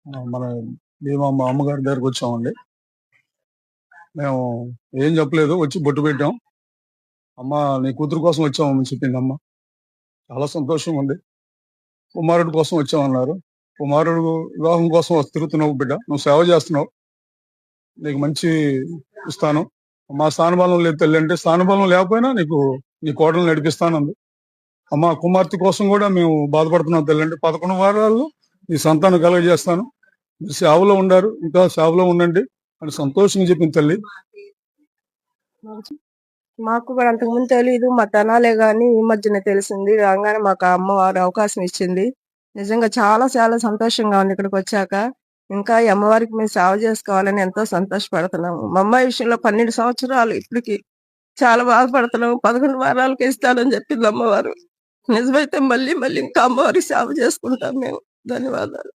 మన మేము మా అమ్మగారి దగ్గరకు వచ్చామండి. మేము ఏం చెప్పలేదు. వచ్చి బొట్టు పెట్టాం. అమ్మ నీ కూతురు కోసం వచ్చామని చెప్పింది అమ్మ. చాలా సంతోషంగా ఉంది. కుమారుడి కోసం వచ్చామన్నారు. కుమారుడు వివాహం కోసం తిరుగుతున్నావు బిడ్డ. నువ్వు సేవ చేస్తున్నావు. నీకు మంచి ఇస్తాను. మా స్థానబలం లేదు తల్లి అంటే, స్థానబలం లేకపోయినా నీకు నీ కోడలు నడిపిస్తానంది. అమ్మ కుమార్తె కోసం కూడా మేము బాధపడుతున్నాం తల్లి అంటే, 11 వారాల్లో నీ సంతానం కలుగజేస్తాను. మీరు సేవలో ఉండారు, ఇంకా సేవలో ఉండండి అని సంతోషంగా చెప్పింది తల్లి. మాకు కూడా అంతకుముందు తెలీదు. మా తెనాలే గాని ఈ మధ్యనే తెలిసింది. రాగానే మాకు ఆ అమ్మవారు అవకాశం ఇచ్చింది. నిజంగా చాలా చాలా సంతోషంగా ఉంది ఇక్కడికి వచ్చాక. ఇంకా ఈ అమ్మవారికి మేము సేవ చేసుకోవాలని ఎంతో సంతోషపడుతున్నాము. మా అమ్మాయి విషయంలో 12 సంవత్సరాలు ఇప్పటికి చాలా బాధపడుతున్నాము. 11 వారాలకి ఇస్తానని చెప్పింది అమ్మవారు. నిజమైతే మళ్ళీ మళ్ళీ ఇంకా అమ్మవారికి సేవ చేసుకుంటాం మేము. ధన్యవాదాలు.